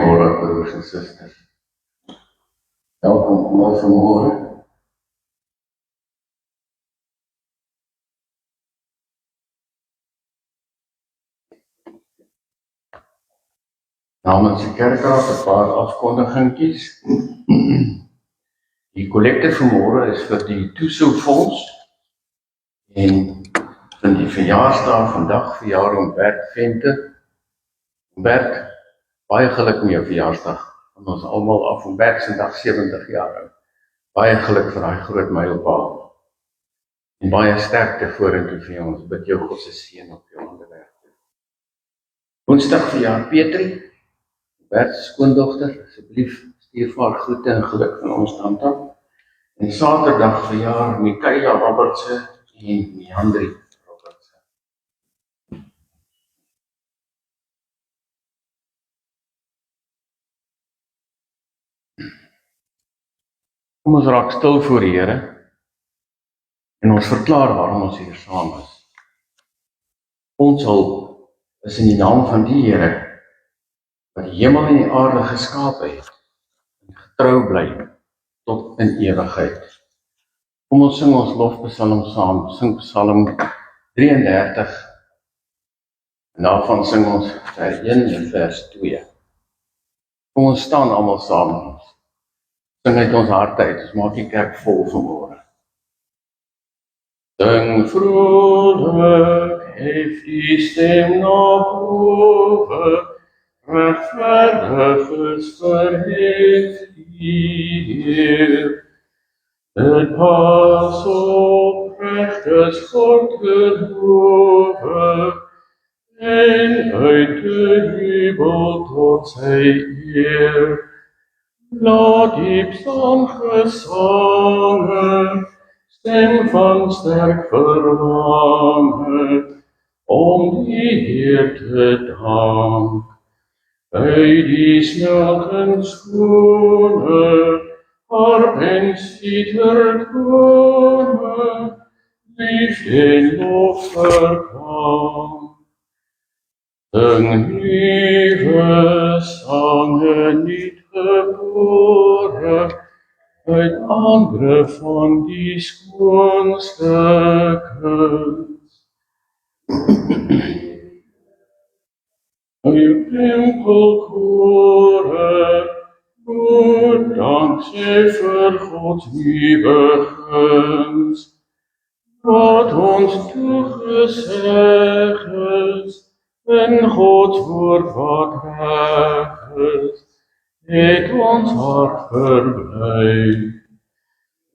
Goeiemôre, broers en susters. Welkom almal vanmôre. Namens die kerkraad 'n paar afkondigingkies. Die kollekte vanmôre is vir die Toesoefonds en vir die verjaarsdag vandag verjaar Bert Venter. Bert, baie geluk met jou verjaarsdag. Ons almal af Bert se dag 70 jaar oud. Baie geluk vir daai groot mylpaal. En baie sterkte vorentoe vir ons. Bid jou God se seën op jou onderweg. Woensdag verjaar Petrie, Bert se skoondogter. Asseblief stuur vir haar groete en geluk van ons kant af. En Saterdag verjaar Michaela Robertse en Meandri Robertse. Kom ons raak stil voor die Here en ons verklaar waarom ons hier saam is. Ons hulp is in die naam van die Here wat die hemel en die aarde geskaap het en getrou bly tot in ewigheid. Kom ons sing ons lofpsalm saam, sing Psalm 33 en daarvan sing ons vers 1 en vers 2. Kom ons staan almal saam met ons. Sing uit ons harte uit, ons maak die kerk vol vanmôre. Sing vrolik, hef die stem na bowe, rechtvaardig is verhef die Heer. Het pas oprecht is God gehove, en uit de jubel tot sy eer. Laat die psalmgesange, stem van sterk verlange, om die Heer te dank. By die smeltenschoene, harp en citertone, liefde en lof verklank. Sing nuwe sange niet gebore, uit andere van die skoonste kuns. Uw tempelkore, moet dankzij vir Gods nieuwe guns, wat ons toegeseg is, in Gods woord wat reg is, het ons hart verblij.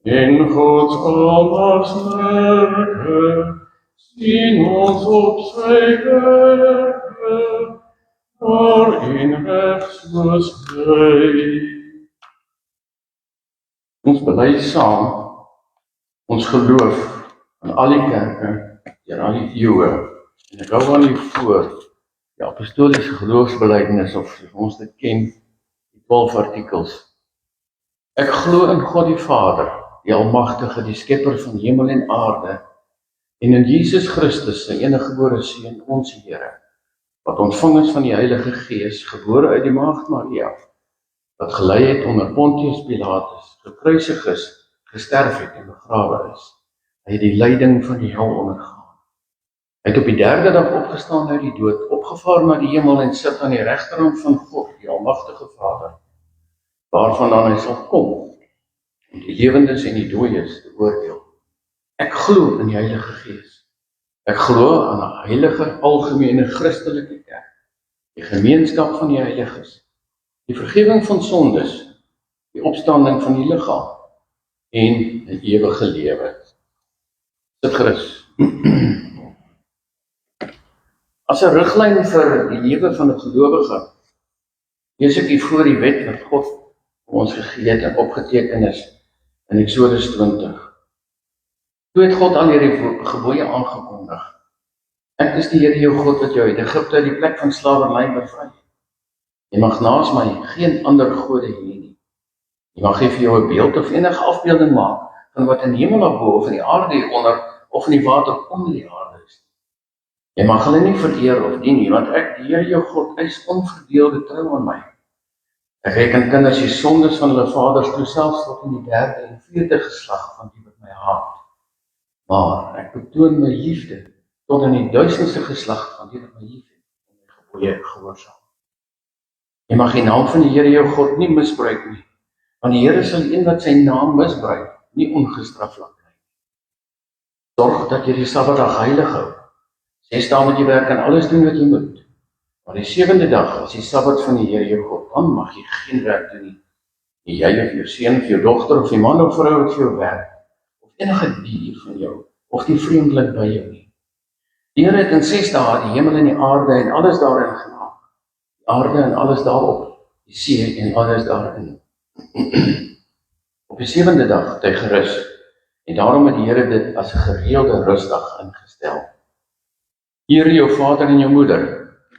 In Gods almachtsmerke, sien ons op sy werke, waarin recht soos hy. Ons bely saam, ons geloof aan al die kerke, deur al die eeue, en ek hou aan u voor, die apostoliese geloofsbelijdenis, of ons dit ken, die 12 artikels. Ek glo in God die Vader, die Almagtige, die Skepper van hemel en aarde, en in Jesus Christus, sy eniggebore Seun, ons Here, wat ontvang is van die Heilige Gees, gebore uit die Maagd Maria, wat gelei het onder Pontius Pilatus, gekruisig is, gesterf het en begrawe is. Hy het die lyding van die hel ondergaan. Hy het op die derde dag opgestaan uit die dood, opgevaar na die hemel en sit aan die regterhand van God, die Almagtige Vader, waarvandaan hy sal kom, om die lewendes en die dooies te oordeel. Ek glo in die Heilige Gees. Ek glo aan 'n heilige, algemene Christelike kerk, die gemeenskap van die heiliges, die vergifnis van sondes, die opstanding van die liggaam en 'n ewige lewe. Sit gerus. As 'n riglyn vir die lewe van 'n gelowige, lees ek hier voor die wet wat God ons gegee het en opgeteken is in Eksodus 20. Toe het God al hierdie gebooie aangekondig. Ek is die Here jou God wat jou uit Egipte uit die plek van slawerny bevry. Jy mag naas my geen ander gode hê nie. Jy mag nie vir jou 'n beeld of enige afbeelding maak van wat in die hemelabo of in die aarde hieronder of in die water onder die aarde is. Jy mag hulle nie vereer of dien nie, want ek, die Here jou God, is onverdeelde trou aan my. Ek reken kinders die sondes van hulle vaders toe, selfs tot in die 3de en 4de geslag van die wat my haat. Maar ek betoon my liefde tot in die 1000ste geslag van die wat my liefhet en my gebooie gehoorsaam. Jy mag die naam van die Here jou God nie misbruik nie, want die Here sal een wat sy naam misbruik, nie ongestraf laat bly. Sorg dat jy die Sabbatdag heilig hou. 6 dae moet jy werk en alles doen wat jy moet. Maar die 7de dag is die Sabbat van die Here jou God, dan mag jy geen werk doen nie. Nie jy of jou seun of jou dogter of die man of vrou wat vir jou werk, of enige dier van jou, of die vreemdeling by jou nie. Die Here het in 6 dae die hemel en die aarde en alles daarin gemaak. Die aarde en alles daarop, die see en alles daarin. Op die 7de dag het hy gerus, en daarom het die Here dit as 'n gereelde rusdag ingestel. Eer jou vader en jou moeder,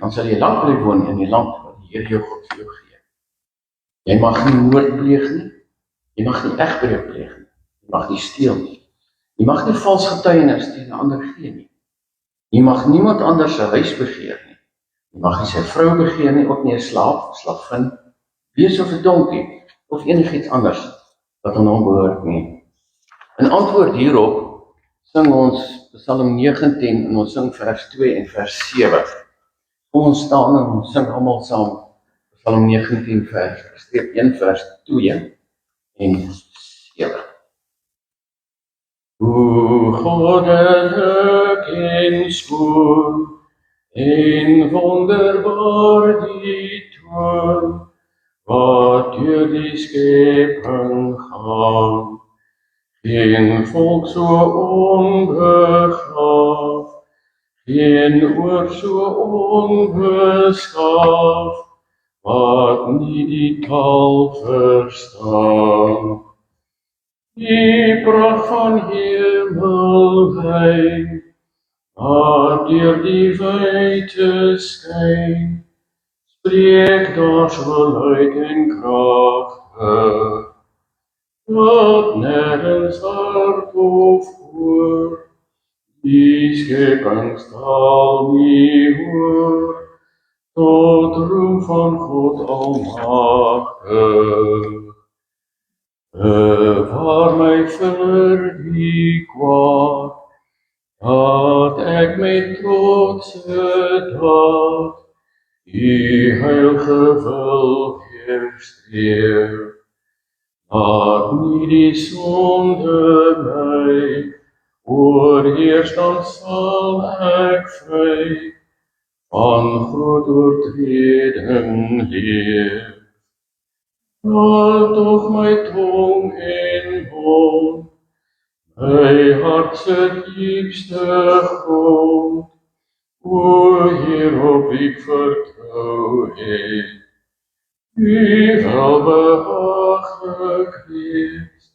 dan sal jy lank bly woon in die land wat die Here jou God vir jou gee. Jy mag nie moord pleeg nie, jy mag nie egbreuk pleeg nie, jy mag nie steel nie, jy mag nie vals getuienis teen 'n ander gee nie, jy mag niemand anders se huis begeer nie, jy mag nie sy vrou begeer nie, ook nie 'n slaaf, slavin, bees of 'n donkie, of enigiets anders wat aan hom behoort nie. In antwoord hierop sing ons Psalm 19 en ons sing vers 2 en vers 7. Ons staan en ons sing almal saam Psalm 19 vers 1 vers 2 en 7. Hoe goddelik en skoon en wonderbaar die toon wat deur die skepping gaan. Geen volk so onbegaaf, geen oor so onbeskaaf, wat nie die taal verstaan. Die pracht van hemelrein, wat deur die weite skyn, spreek daar so luid en kragtig, wat nergens hart of oor, die scheppingstaal nie hoor, tot roem van God almachtig. Bewaar my vir die kwaad, dat ek met trotse daad die heilige wil weerstreef. Laat nie die sonde my oorheers, dan sal ek vry van groot oortreding leef. Laat tog my tong en mond, my hart se diepste grond, o Heer op wie ek vertrou het, U welbehaaglik wees,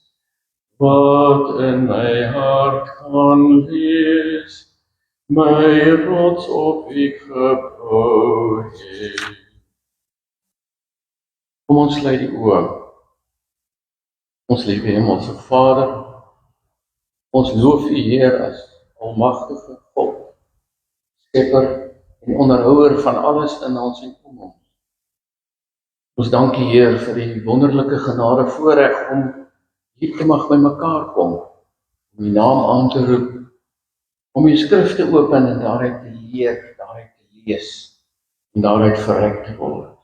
wat in my hart kan wees, my rots op wie ek gebou het. Kom ons sluit die oë. Ons liewe Hemelse Vader, ons loof U Heer as almagtige God, skepper en onderhouer van alles in ons en om ons. Ons dank U Heer vir die wonderlike genade voorreg om hier te mag by mekaar kom, om U naam aan te roep, om U skrif te open en daaruit te leer, daaruit te lees en daaruit verryk te word.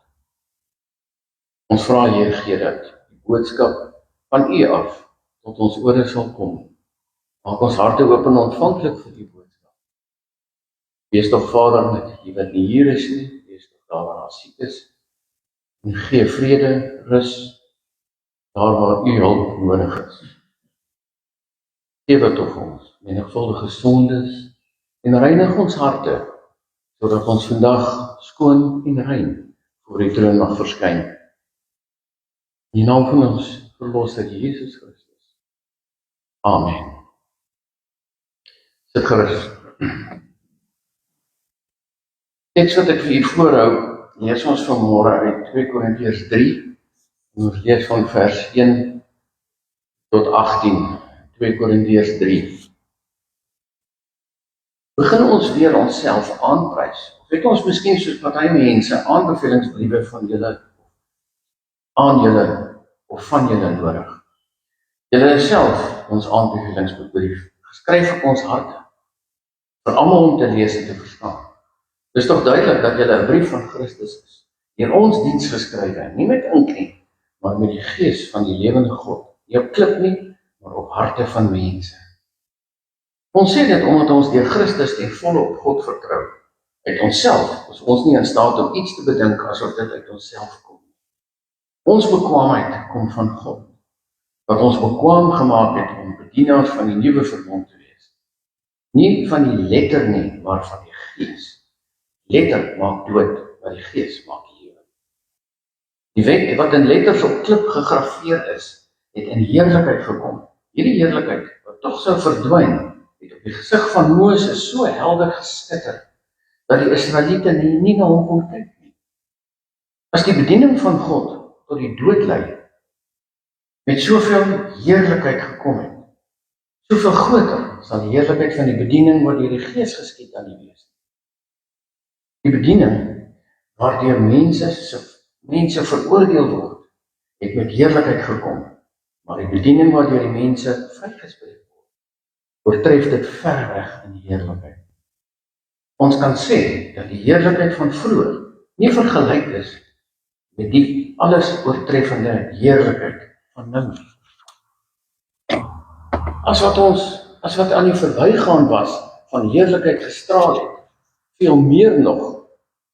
Ons vra Heer, gee dat die boodskap van U af tot ons ore sal kom. Maak ons harte oop en ontvanklik vir die boodskap. Wees tog Vader met die wat nie hier is nie, wees tog daar waar siek is, en gee vrede, rus, daar waar U hulp nodig is. Gewe tog ons menigvuldige sondes en reinig ons harte, sodat ons vandag skoon en rein voor U troon mag verskyn. In die naam van ons verlosser Jesus Christus. Amen. Sit gerus. Teks wat ek vir u voorhou, lees ons vanmôre uit 2 Korintiërs 3, en ons lees van vers 1 tot 18, 2 Korintiërs 3. Begin ons weer onsself aanprys, of het ons miskien soos party mense aanbevelingsbriewe van julle aan julle of van julle nodig. Julle is self ons aanbevelingsbrief, geskryf op ons harte, vir almal om te lees en te verstaan. Dit is toch duidelik dat julle 'n brief van Christus is, deur ons diens geskrywe, nie met ink nie, maar met die gees van die lewende God, nie op klip nie, maar op harte van mense. Ons sê dit omdat ons deur Christus ten volle op God vertrou. Uit onsself is ons nie in staat om iets te bedink asof dit uit onsself kom. Ons bekwaamheid kom van God, wat ons bekwaam gemaak het om bedienaars van die nuwe verbond te wees. Nie van die letter nie, maar van die gees. Letter maak dood, maar die gees maak lewe. Die wet wat in letters op klip gegraveer is, het in heerlikheid gekom. Hierdie heerlikheid, wat tog sou verdwyn, het op die gesig van Moses so helder geskitter, dat die Israeliete nie na hom kon kyk nie. As die bediening van God tot die dood lei, met soveel heerlikheid gekom het, soveel groter sal die heerlikheid van die bediening wat deur die Gees geskied aan die wees. Die bediening waardeur mense veroordeel word, het met heerlikheid gekom, maar die bediening waardeur die mense vrygespreek word, oortref dit ver weg in heerlikheid. Ons kan sê dat die heerlikheid van vroeër nie vergelyk is met die alles oortreffende heerlikheid van nou. As wat aan die verbygaan was van heerlikheid gestraal het, veel meer nog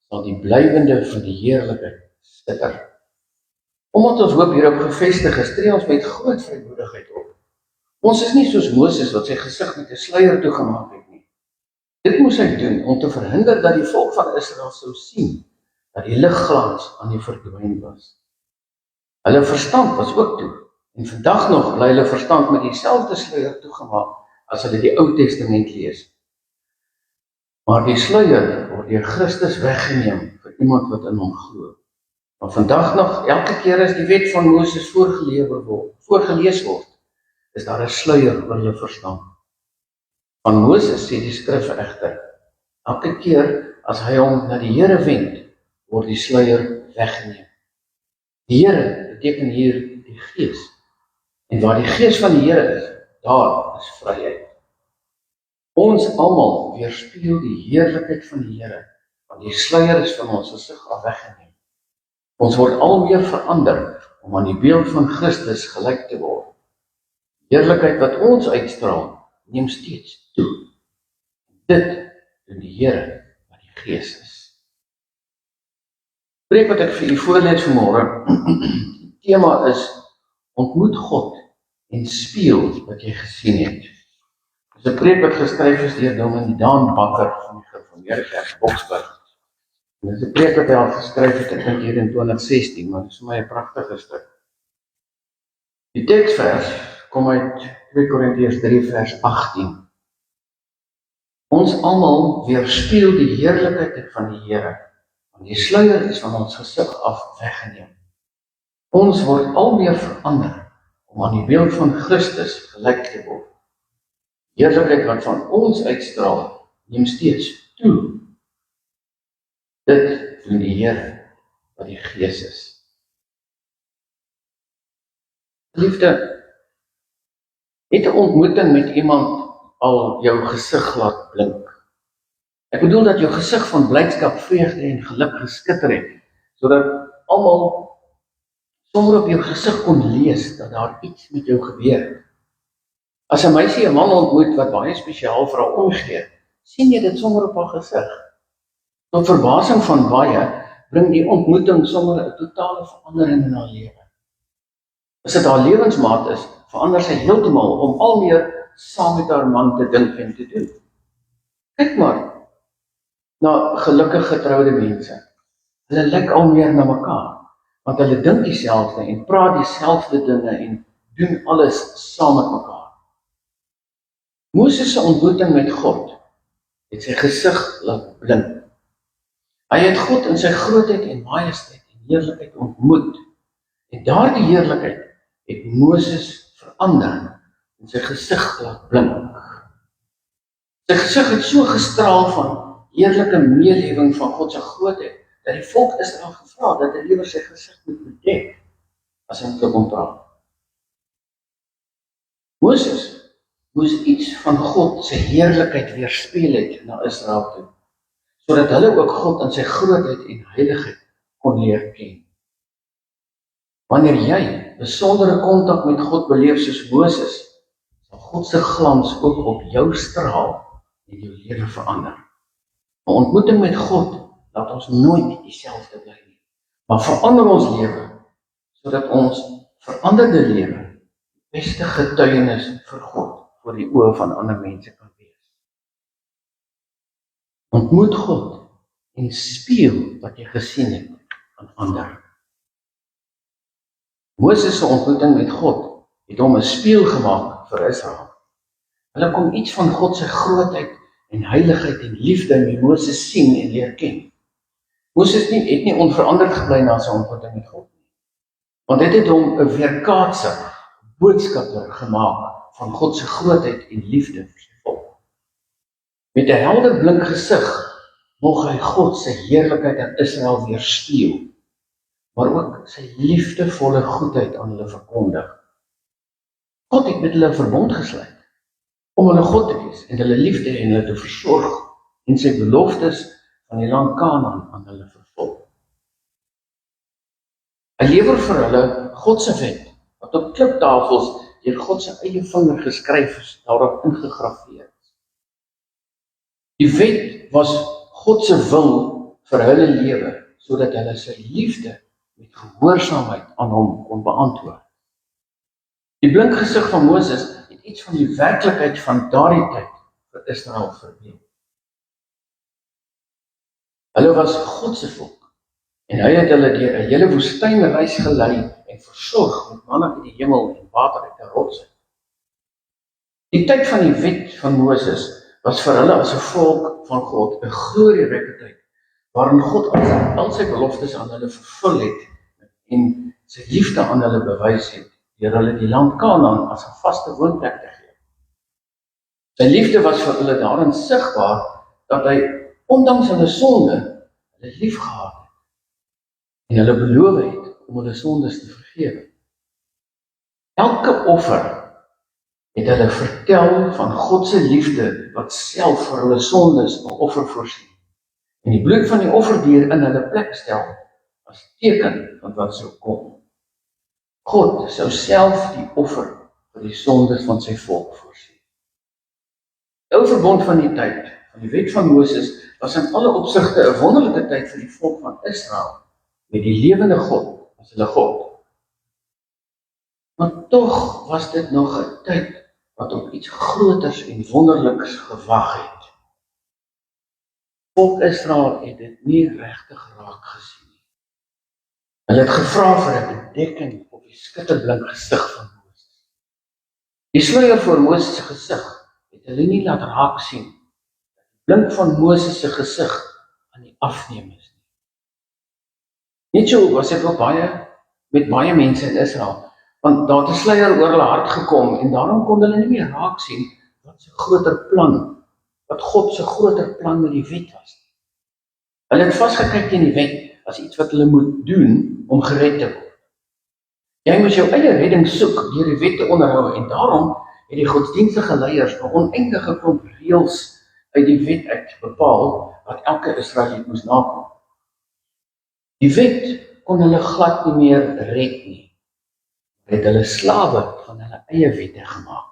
sal die blywende van die heerlikheid skitter. Omdat ons hoop hierop gevestig is, tree ons met groot vrymoedigheid op. Ons is nie soos Moses wat sy gesig met 'n sluier toegemaak het nie. Dit moes hy doen om te verhinder dat die volk van Israel sou sien dat die ligglans aan die verdwyn was. Hulle verstand was ook toe, en vandag nog bly hulle verstand met dieselfde sluier toegemaak as hulle die Ou Testament lees. Maar die sluier word deur Christus weggeneem vir iemand wat in hom glo. Maar vandag nog, elke keer as die wet van Moses voorgelees word, is daar 'n sluier oor hulle verstand. Van Moses sê die skrif egter, elke keer as hy hom na die Here wend, word die sluier weggeneem. Die Here beteken hier die Gees. En waar die Gees van die Here is, daar is vryheid. Ons almal weerspieël die heerlikheid van die Here, want die sluier is van ons gesig af weggeneem. Ons word al meer verander om aan die beeld van Christus gelyk te word. Heerlikheid wat ons uitstraal, neem steeds toe. Dit doen die Here wat die Gees is. Preek wat ek vir u voorlees vanmôre, die tema is, ontmoet God en speel wat jy gesien het. Dit is 'n preek wat geskryf is deur Dominee Daan Bakker van die Gereformeerde Kerk Boksburg. En dit is 'n preek wat hy al geskryf het, ek dink hier in 2016, maar dit is vir my 'n pragtige stuk. Die teksvers kom uit 2 Korintiërs 3 vers 18. Ons almal weerspieël die heerlikheid van die Here, want die sluier is van ons gesig af weggeneem. Ons word al meer verander om aan die beeld van Christus gelyk te word. Heerlikheid wat van ons uitstraal, neem steeds toe. Dit doen die Here wat die Gees is. Liefde, het 'n ontmoeting met iemand al jou gesig laat blink? Ek bedoel dat jou gesig van blydskap, vreugde en geluk geskitter het, sodat almal sommer op jou gesig kon lees dat daar iets met jou gebeur het. As 'n meisie 'n man ontmoet wat baie spesiaal vir haar omgee, sien jy dit sommer op haar gesig. Tot verbasing van baie, bring die ontmoeting sommer 'n totale verandering in haar lewe. As dit haar lewensmaat is, verander sy heeltemal om al meer saam met haar man te dink en te doen. Kyk maar na gelukkig getroude mense. Hulle lyk al meer na mekaar, want hulle dink dieselfde en praat dieselfde dinge en doen alles saam met mekaar. Moses se ontmoeting met God het sy gesig laat blink. Hy het God in sy grootheid en majesteit en heerlikheid ontmoet. En daardie heerlikheid het Moses verander en sy gesig laat blink. Sy gesig het so gestraal van heerlike meelewing van God se grootheid, dat die volk Israel gevra dat hy liewer sy gesig moet bedek. as hy met hulle kom praat. Moses moes iets van God se heerlikheid weerspieël het na Israel toe, sodat hulle ook God in sy grootheid en heiligheid kon leer ken. Wanneer jy besondere kontak met God beleef soos Moses, sal God se glans ook op jou straal en jou lewe verander. 'n Ontmoeting met God laat ons nooit dieselfde bly nie, maar verander ons lewe, sodat ons veranderde lewe die beste getuienis vir God voor die oë van ander mense kan wees. Ontmoet God en spieël wat jy gesien het aan ander. Moses se ontmoeting met God het hom 'n spieël gemaak vir Israel. Hulle kon iets van God se grootheid en heiligheid en liefde in Moses sien en leer ken. Moses het nie onveranderd gebly na sy ontmoeting met God nie, want dit het hom 'n weerkaatser, boodskapper gemaak van God se grootheid en liefde vir sy volk. Met 'n helder blink gesig mocht hy God se heerlikheid aan Israel weerspieël, maar ook sy liefdevolle goedheid aan hulle verkondig. God het met hulle 'n verbond gesluit, om hulle God te wees en hulle lief te hê en hulle te versorg en sy beloftes van die land Kanaan aan hulle vervul. Hy lewer vir hulle God se wet, wat op kliptafels deur God se eie vinger geskryf is, daarop ingegraveer is. Die wet was God se wil vir hulle lewe, sodat hulle sy liefde met gehoorsaamheid aan hom kon beantwoord. Die blink gesig van Moses het iets van die werklikheid van daardie tyd vir Israel verbeel. Hulle was God se volk, en hy het hulle deur 'n hele woestynreis gelei en versorg met manna uit die hemel en water uit 'n rots uit. Die tyd van die wet van Moses was vir hulle as 'n volk van God 'n glorieryke tyd, waarin God al sy beloftes aan hulle vervul het en sy liefde aan hulle bewys het, deur hulle die land Kanaan as 'n vaste woonplek te gee. Sy liefde was vir hulle daarin sigbaar, dat hy, ondanks hulle sonde, hulle lief gehad het, en hulle beloof het om hulle sondes te vergewe. Elke offer het hulle vertel van God se liefde, wat self vir hulle sondes 'n offer voorsien, en die bloed van die offerdier in hulle plek stel, as teken van wat sou kom. God sou self die offer vir die sondes van sy volk voorsien. Die ou verbond van die tyd, van die wet van Moses, was in alle opsigte 'n wonderlike tyd vir die volk van Israel, met die lewende God as hulle God. Maar tog was dit nog 'n tyd wat op iets groters en wonderliks gewag het. Volk Israel het dit nie regtig raak gesien nie. Hulle het gevra vir 'n bedekking op die skitterblink gesig van Moses. Die sluier voor Moses se gesig het hulle nie laat raak sien, dat die blink van Moses se gesig aan die afneem is nie. Net so was dit ook met baie mense in Israel, want daar het 'n sluier oor hulle hart gekom, en daarom kon hulle nie meer raak sien wat God se groter plan met die wet was. Hulle het vasgekyk teen die wet as iets wat hulle moet doen om gered te word. Jy moet jou eie redding soek deur die wet te onderhou, en daarom het die godsdienstige leiers 'n oneindige klomp reëls uit die wet uit bepaal wat elke Israeliet moes nakom. Die wet kon hulle glad nie meer red nie. Het hulle slawe van hulle eie wette gemaak.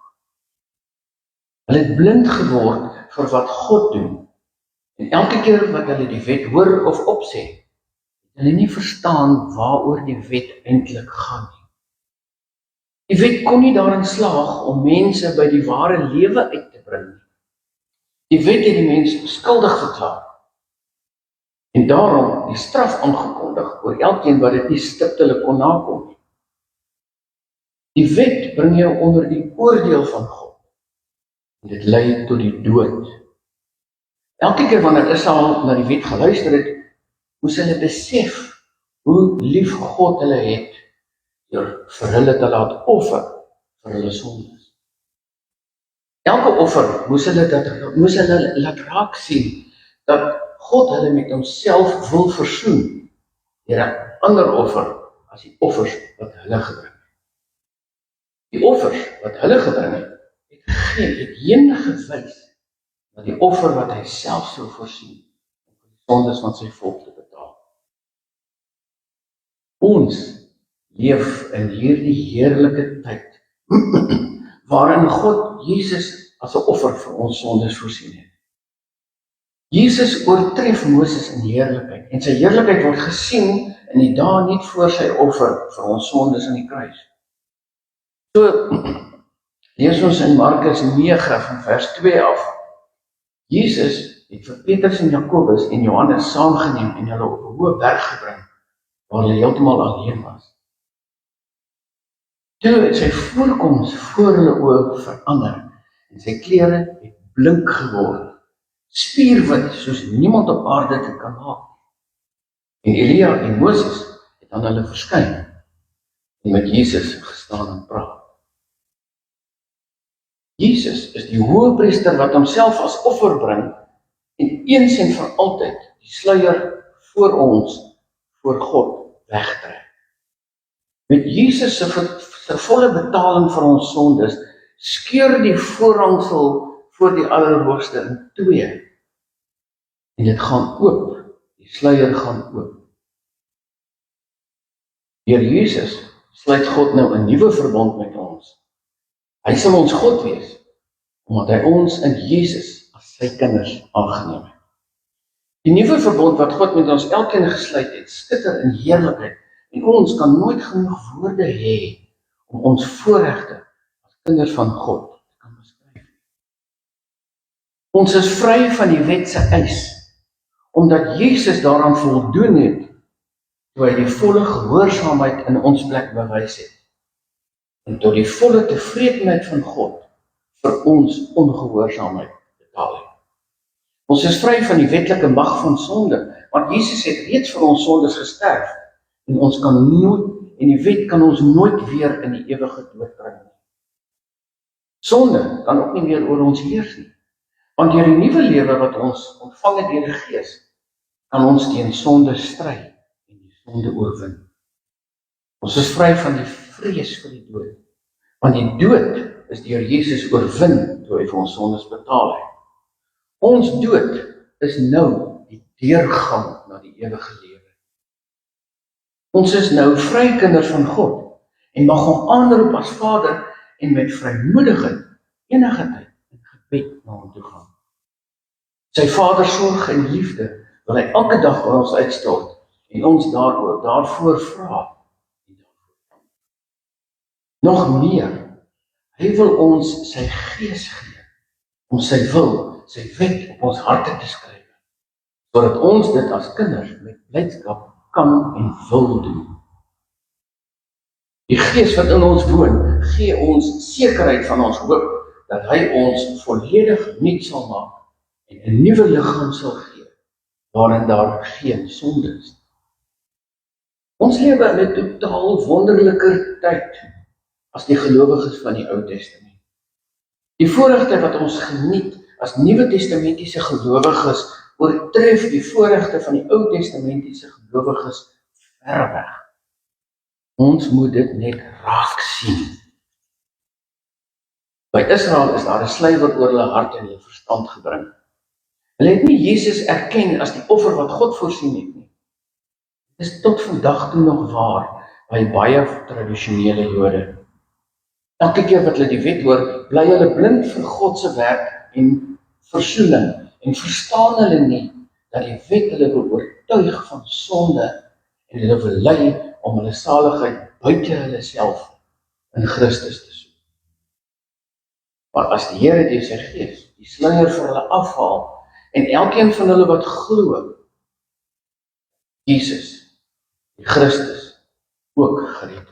Hulle het blind geword vir wat God doen, en elke keer wat hulle die wet hoor of opsê, het hulle nie verstaan waaroor die wet eintlik gaan nie. Die wet kon nie daarin slaag om mense by die ware lewe uit te bring. Die wet het die mens skuldig verklaar, en daarom die straf aangekondig oor elkeen wat dit nie stiptelik kon nakom nie. Die wet bring jou onder die oordeel van God, en dit lei tot die dood. Elke keer wanneer Israel na die wet geluister het, moes hulle besef hoe lief God hulle het, deur vir hulle te laat offer vir hulle sondes. Elke offer moes hulle laat raak sien, dat God hulle met homself wil versoen, deur 'n ander offer as die offers wat hulle gebring het. Die offers wat hulle gebring het, het heen gewys na die offer wat hy self sou voorsien om vir die sondes van sy volk te betaal. Ons leef in hierdie heerlike tyd, waarin God Jesus as 'n offer vir ons sondes voorsien het. Jesus oortref Moses in heerlikheid, en sy heerlikheid word gesien in die dae net voor sy offer vir ons sondes aan die kruis. So, lees ons in Markus 9 van vers 2 af. Jesus het vir Petrus en Jakobus en Johannes saamgeneem en hulle op 'n hoë berg gebring, waar hulle heeltemal alleen was. Toe het sy voorkoms voor hulle oë verander, en sy klere het blink geword, spierwit soos niemand op aarde dit kan maak. En Elia en Moses het aan hulle verskyn, en met Jesus gestaan en praat. Jesus is die hoëpriester wat homself as offer bring, en eens en vir altyd die sluier voor ons, voor God, wegtrek. Met Jesus se volle betaling vir ons sondes, skeur die voorhangsel voor die Allerhoogste in twee. En dit gaan oop, die sluier gaan oop. Deur Jesus sluit God nou 'n nuwe verbond met ons. Hy sal ons God wees, omdat hy ons in Jesus as sy kinders aangeneem het. Die nuwe verbond wat God met ons elkeen gesluit het, skitter in heerlikheid, en ons kan nooit genoeg woorde hê om ons voorregte as kinders van God te kan beskryf. Ons is vry van die wet se eis, omdat Jesus daaraan voldoen het, toe hy die volle gehoorsaamheid in ons plek bewys het, en tot die volle tevredenheid van God vir ons ongehoorsaamheid betaal het. Ons is vry van die wetlike mag van sonde, want Jesus het reeds vir ons sondes gesterf, en ons kan nooit, en die wet kan ons nooit weer in die ewige dood bring nie. Sonde kan ook nie meer oor ons heers nie, want deur die nuwe lewe wat ons ontvang het deur die Gees, kan ons teen sonde stry en die sonde oorwin. Ons is vry van die vrees vir die dood, want die dood is deur Jesus oorwin toe hy vir ons sondes betaal het. Ons dood is nou die deurgang na die ewige lewe. Ons is nou vry kinders van God en mag hom aanroep as Vader en met vrymoedigheid enige tyd in gebed na hom toe gaan. Sy Vadersorg en liefde wil hy elke dag oor ons uitstort en ons daarvoor vra. Nog meer, hy wil ons sy Gees gee om sy wil, sy wet op ons harte te skryf, sodat ons dit as kinders met blydskap kan en wil doen. Die Gees wat in ons woon, gee ons sekerheid van ons hoop, dat hy ons volledig nuut sal maak en 'n nuwe liggaam sal gee, waarin daar geen sonde is. Ons lewe in 'n totaal wonderliker tyd as die gelowiges van die Ou Testament. Die voorregte wat ons geniet as Nuwe Testamentiese gelowiges oortref die voorregte van die Ou Testamentiese gelowiges verweg. Ons moet dit net raak sien. By Israel is daar 'n sluier oor hulle hart en hulle verstand gebring. Hulle het nie Jesus erken as die offer wat God voorsien het nie. Dit is tot vandag toe nog waar by baie tradisionele Jode. Elke keer wat hulle die wet hoor, bly hulle blind vir God se werk en versoening en verstaan hulle nie dat die wet hulle wil oortuig van sonde en hulle wil lei om hulle saligheid buite hulle self in Christus te soek. Maar as die Here deur sy Gees die sluier vir hulle afhaal en elkeen van hulle wat glo, Jesus, die Christus, ook gered word.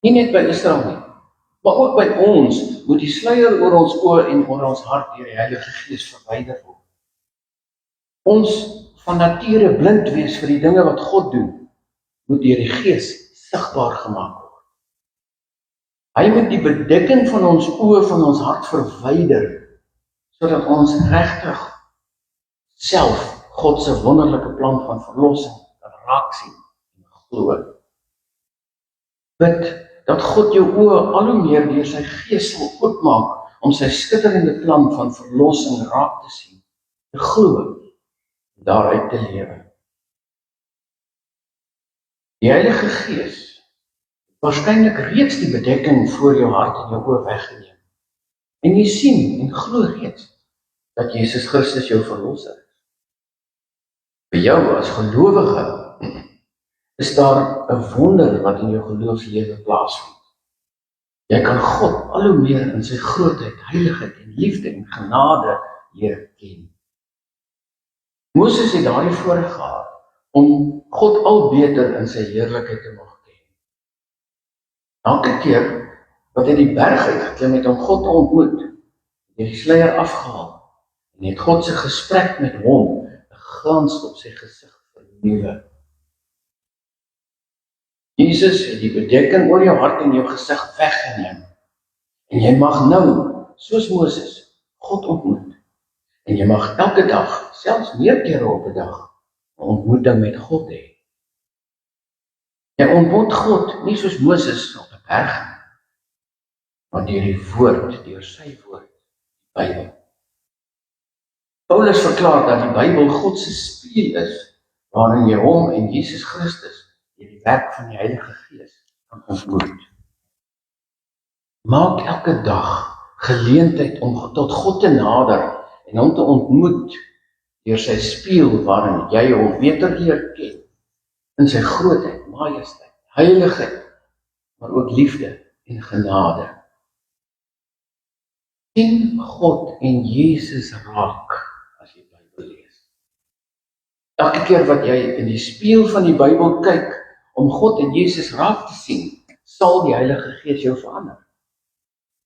Nie net by Israel nie, maar ook by ons moet die sluier oor ons oë en oor ons hart deur die Heilige Gees verwyder word. Ons van nature blind wees vir die dinge wat God doen, moet deur die Gees sigbaar gemaak word. Hy moet die bedekking van ons oë van ons hart verwyder, sodat ons regtig self God se wonderlike plan van verlossing kan raak sien en glo. Bid dat God jou oë al hoe meer deur sy gees sal oopmaak om sy skitterende plan van verlossing raak te sien, te glo, en daaruit te lewe. Die Heilige Gees het waarskynlik reeds die bedekking voor jou hart en jou oë weggeneem. En jy sien en glo reeds dat Jesus Christus jou verlosser is. Vir jou as gelowige is daar 'n wonder wat in jou geloofslewe plaasvind. Jy kan God al hoe meer in sy grootheid, heiligheid en liefde en genade leer ken. Moses het daardie voorreg gehad om God al beter in sy heerlikheid te mag ken. Elke keer wat hy die berg uitgeklim het om God te ontmoet, het hy die sluier afgehaal en het God se gesprek met hom 'n glans op sy gesig vernuwe. Jesus het die bedekking oor jou hart en jou gesig weggeneem. En jy mag nou, soos Moses, God ontmoet. En jy mag elke dag, selfs meer kere op 'n dag, 'n ontmoeting met God hê. Jy ontmoet God nie soos Moses op 'n berg nie, maar deur die woord, deur sy woord, die Bybel. Paulus verklaar dat die Bybel God se spieël is, waarin jy hom en Jesus Christus deur die werk van die Heilige Gees kan ontmoet. Maak elke dag geleentheid om tot God te nader en hom te ontmoet deur sy spieël waarin jy hom beter leer ken in sy grootheid, majesteit, heiligheid, maar ook liefde en genade. Sien God en Jesus raak as jy Bybel lees. Elke keer wat jy in die spieël van die Bybel kyk om God en Jesus raak te sien, sal die Heilige Gees jou verander.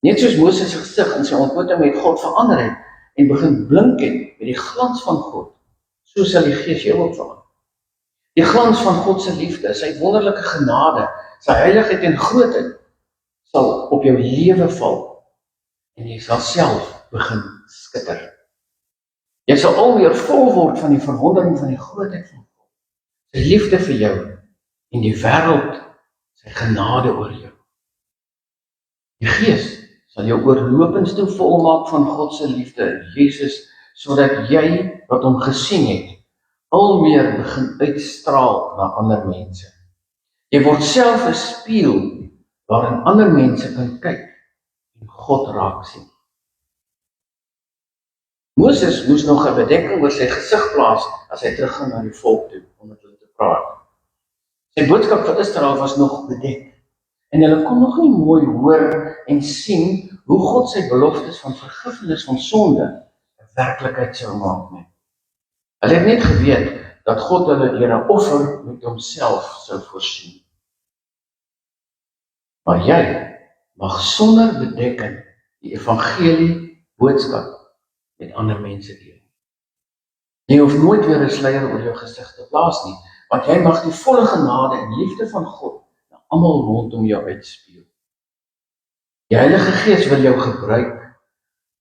Net soos Moses se gesig in sy ontmoeting met God verander het en begin blink het met die glans van God, so sal die Gees jou ook verander. Die glans van God se liefde, sy wonderlike genade, sy heiligheid en grootheid sal op jou lewe val en jy sal self begin skitter. Jy sal al meer vol word van die verwondering van die grootheid van God, sy liefde vir jou en die wêreld, sy genade oor jou. Die Gees sal jou oorlopends toe volmaak van God se liefde in Jesus, sodat jy wat hom gesien het, al meer begin uitstraal na ander mense. Jy word self 'n spieël waarin ander mense kan kyk en God raak sien. Moses moes nog 'n bedekking oor sy gesig plaas as hy teruggaan na die volk toe om met hulle te praat. Sy boodskap vir Israel was nog bedek en hulle kon nog nie mooi hoor en sien hoe God sy beloftes van vergifnis van sonde 'n werklikheid sou maak nie. Hulle het net geweet dat God hulle deur 'n offer met homself sou voorsien. Maar jy mag sonder bedekking die evangelie boodskap met ander mense deel. Jy hoef nooit weer 'n sluier oor jou gesig te plaas nie, want jy mag die volle genade en liefde van God na almal rondom jou uitspeel. Die Heilige Gees wil jou gebruik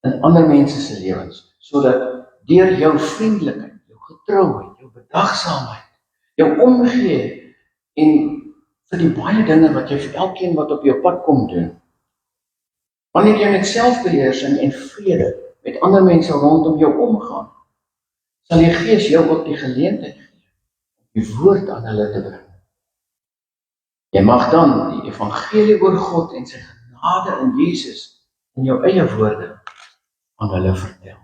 in ander mense se lewens, sodat deur jou vriendelikheid, jou getrouheid, jou bedagsaamheid, jou omgee en vir die baie dinge wat jy vir elkeen wat op jou pad kom doen. Wanneer jy met selfbeheersing en vrede met ander mense rondom jou omgaan, sal die Gees jou ook die geleentheid gee om die woord aan hulle te bring. Jy mag dan die evangelie oor God en sy genade in Jesus in jou eie woorde aan hulle vertel.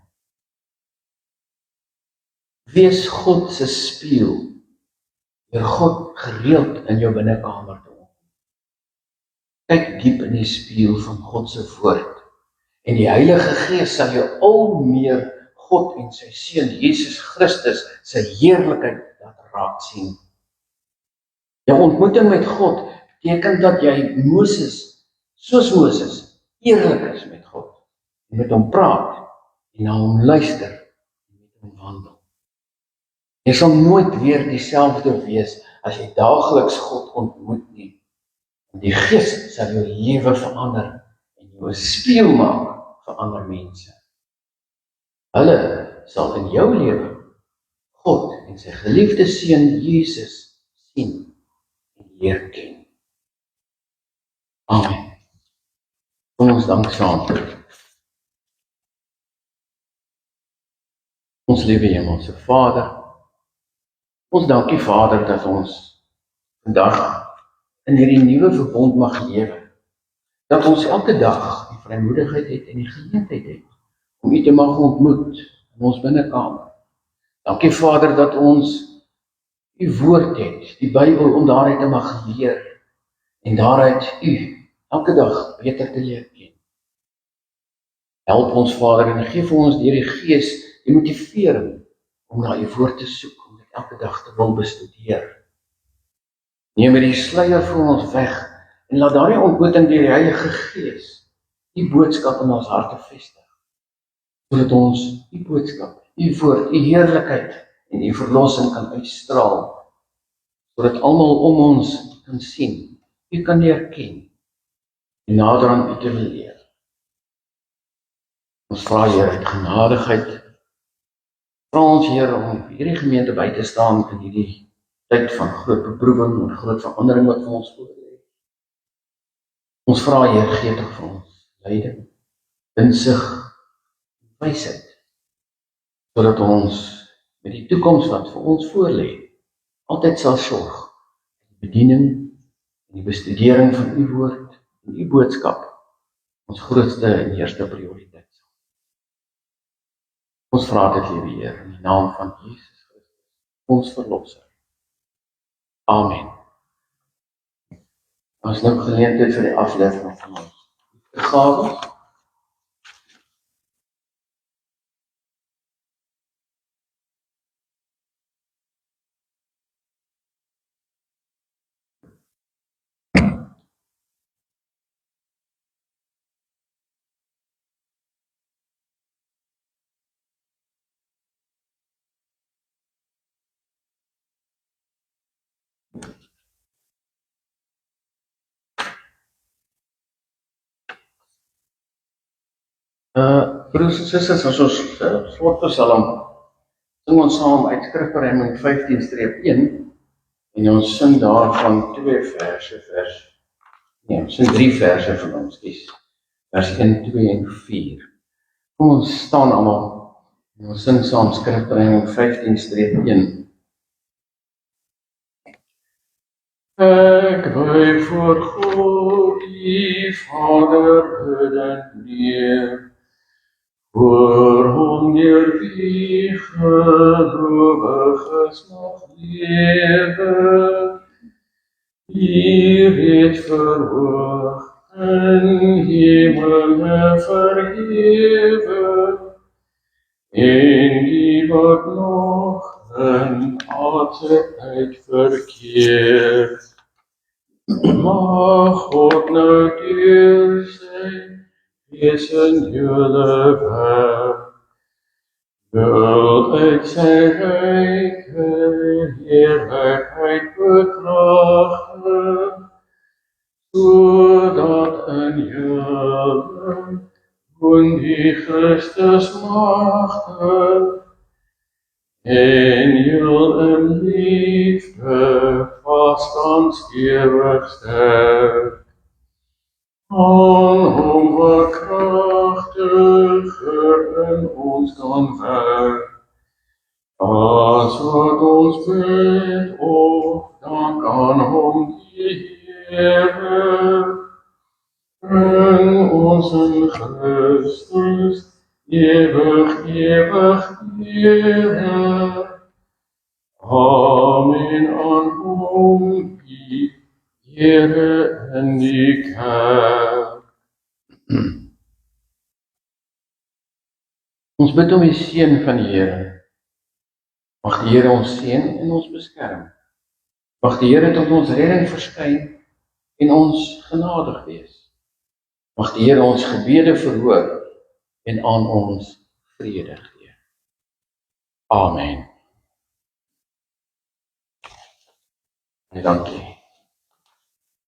Wees God se spieël, deur God gereeld in jou binnekamer te ontmoet. Kyk diep in die spieël van God se woord en die Heilige Gees sal jou al meer God en sy Seun Jesus Christus sy heerlikheid laat raak sien. Jou ontmoeting met God beteken dat jy soos Moses, eerlik is met God en met hom praat en na hom luister en met hom wandel. Jy sal nooit weer dieselfde wees as jy daagliks God ontmoet nie. Die Gees sal jou lewe verander en jou 'n spieël maak vir ander mense. Hulle sal in jou lewe God en sy geliefde Seun Jesus sien leer ken. Amen. Kom ons dank saam. Ons liewe Hemelse Vader, ons dankie Vader dat ons vandag in hierdie nuwe verbond mag lewe. Dat ons elke dag die vrymoedigheid het en die geleentheid het om U te mag ontmoet in ons binnekamer. Dankie Vader dat ons U woord het, die Bybel, om daaruit te mag leer en daaruit U elke dag beter te leer ken. Help ons Vader en gee vir ons deur die Gees die motivering om na U woord te soek, om dit elke dag te wil bestudeer. Neem die sluier vir ons weg en laat daardie ontmoeting deur die Heilige Gees die boodskap in ons harte vestig, sodat ons die boodskap, U woord, U heerlikheid en U verlossing kan uitstraal, sodat almal om ons kan sien, U kan leer ken en nader aan U te wil leer. Ons vra Heer uit genadigheid, vra ons Heer om hierdie gemeente by te staan in hierdie tyd van groot beproewing en groot verandering wat vir ons voor lê. Ons vra Heer, gee tog vir ons leiding, insig, wysheid, sodat ons met die toekoms wat vir ons voor lê, altyd sal sorg die bediening en die bestudering van U woord en U boodskap ons grootste en eerste prioriteit sal. Ons vra dit, liewe Heer, in die naam van Jesus Christus, ons verlosser. Amen. Ons nou geleentheid vir die aflewering van ons vergawings. Broers en susters, as ons slotpsalm sing ons saam uit Skrifbereiding 15-1 en ons sing daarvan 2 verse, ons sing 3 verse van ons, vers 1, 2 en 4. Kom ons staan almal en ons sing saam Skrifbereiding 15-1. Ek buig voor God die Vader biddend neer, voor hom deur wie gelowiges nog lewe. Hier het verhoog in hemele verhewe, en die wat nog in aardse tyd verkeer. Mag God nou deur sy Gees in julle werk, wil uit sy ryke heerlikheid bekragtig, sodat in julle woon die Christus magtig, en jul in liefde vaststand ewig sterk. Aan hom wat kragtiger in ons kan werk, as wat ons bid of dank aan hom die Here. Bring ons in Christus ewig Here. Amen. Aan hom die Here in die kerk. Ons bid om die seën van die Here. Mag die Here ons seën en ons beskerm. Mag die Here tot ons redding verskyn en ons genadig wees. Mag die Here ons gebede verhoor en aan ons vrede gee. Amen. Dankie.